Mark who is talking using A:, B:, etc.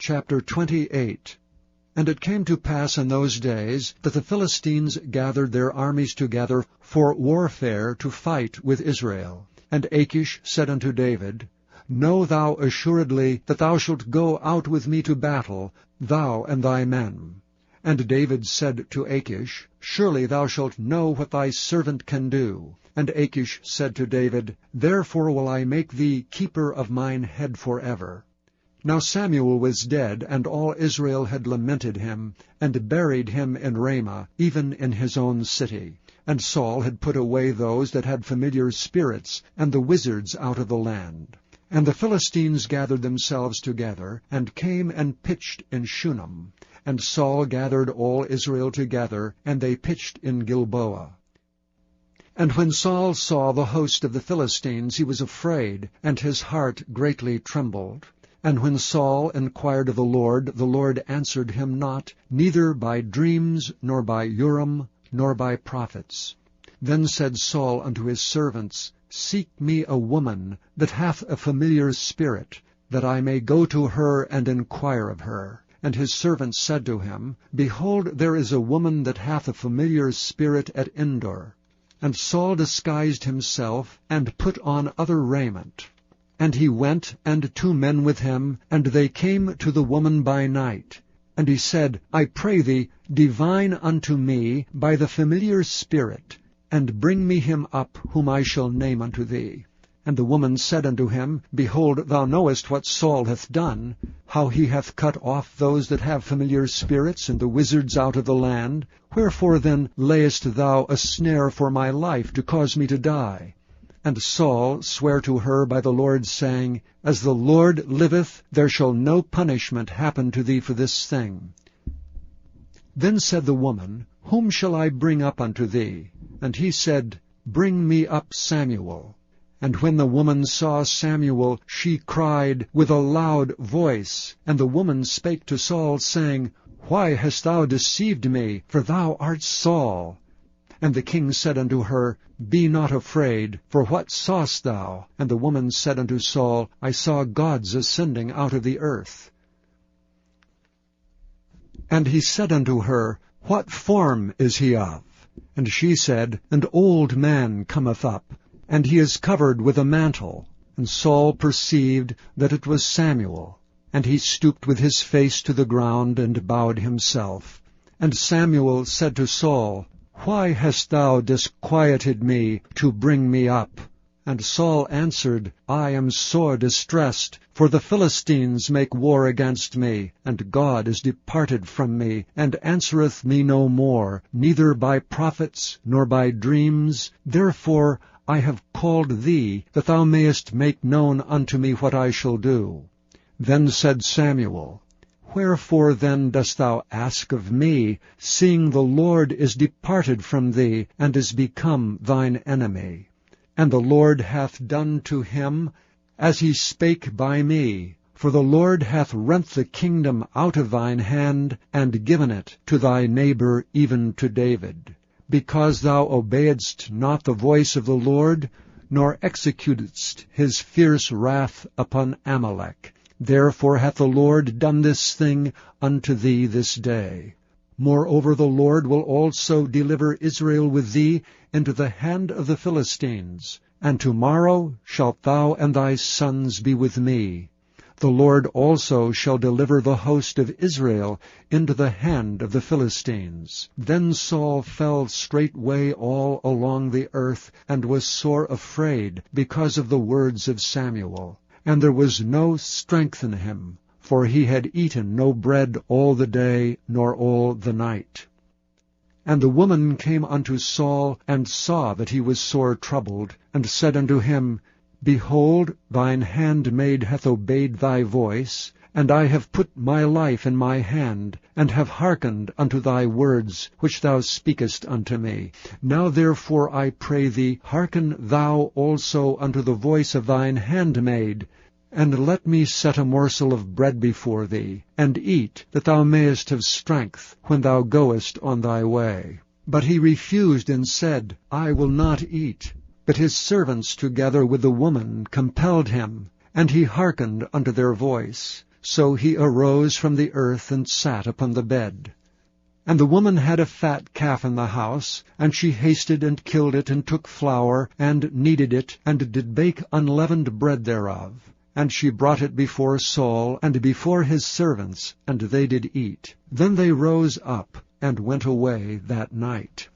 A: Chapter 28. And it came to pass in those days that the Philistines gathered their armies together for warfare to fight with Israel. And Achish said unto David, Know thou assuredly that thou shalt go out with me to battle, thou and thy men. And David said to Achish, Surely thou shalt know what thy servant can do. And Achish said to David, Therefore will I make thee keeper of mine head forever. Now Samuel was dead, and all Israel had lamented him, and buried him in Ramah, even in his own city. And Saul had put away those that had familiar spirits, and the wizards out of the land. And the Philistines gathered themselves together, and came and pitched in Shunem. And Saul gathered all Israel together, and they pitched in Gilboa. And when Saul saw the host of the Philistines, he was afraid, and his heart greatly trembled. And when Saul inquired of the Lord answered him not, neither by dreams, nor by Urim, nor by prophets. Then said Saul unto his servants, Seek me a woman that hath a familiar spirit, that I may go to her and inquire of her. And his servants said to him, Behold, there is a woman that hath a familiar spirit at Endor. And Saul disguised himself, and put on other raiment. And he went, and 2 men with him, and they came to the woman by night. And he said, I pray thee, divine unto me by the familiar spirit, and bring me him up, whom I shall name unto thee. And the woman said unto him, Behold, thou knowest what Saul hath done, how he hath cut off those that have familiar spirits, and the wizards out of the land. Wherefore then layest thou a snare for my life, to cause me to die? And Saul sware to her by the Lord, saying, As the Lord liveth, there shall no punishment happen to thee for this thing. Then said the woman, Whom shall I bring up unto thee? And he said, Bring me up Samuel. And when the woman saw Samuel, she cried with a loud voice. And the woman spake to Saul, saying, Why hast thou deceived me? For thou art Saul. And the king said unto her, Be not afraid, for what sawest thou? And the woman said unto Saul, I saw gods ascending out of the earth. And he said unto her, What form is he of? And she said, An old man cometh up, and he is covered with a mantle. And Saul perceived that it was Samuel. And he stooped with his face to the ground, and bowed himself. And Samuel said to Saul, Why hast thou disquieted me to bring me up? And Saul answered, I am sore distressed, for the Philistines make war against me, and God is departed from me, and answereth me no more, neither by prophets, nor by dreams. Therefore I have called thee, that thou mayest make known unto me what I shall do. Then said Samuel, Wherefore then dost thou ask of me, seeing the Lord is departed from thee, and is become thine enemy? And the Lord hath done to him as he spake by me. For the Lord hath rent the kingdom out of thine hand, and given it to thy neighbor, even to David. Because thou obeyedst not the voice of the Lord, nor executedst his fierce wrath upon Amalek. Therefore hath the Lord done this thing unto thee this day. Moreover the Lord will also deliver Israel with thee into the hand of the Philistines. And tomorrow shalt thou and thy sons be with me. The Lord also shall deliver the host of Israel into the hand of the Philistines. Then Saul fell straightway all along the earth, and was sore afraid because of the words of Samuel. And there was no strength in him, for he had eaten no bread all the day, nor all the night. And the woman came unto Saul, and saw that he was sore troubled, and said unto him, Behold, thine handmaid hath obeyed thy voice, and I have put my life in my hand, and have hearkened unto thy words, which thou speakest unto me. Now therefore I pray thee, hearken thou also unto the voice of thine handmaid, and let me set a morsel of bread before thee, and eat, that thou mayest have strength when thou goest on thy way. But he refused, and said, I will not eat. But his servants together with the woman compelled him, and he hearkened unto their voice. So he arose from the earth, and sat upon the bed. And the woman had a fat calf in the house, and she hasted and killed it, and took flour, and kneaded it, and did bake unleavened bread thereof. And she brought it before Saul, and before his servants, and they did eat. Then they rose up, and went away that night.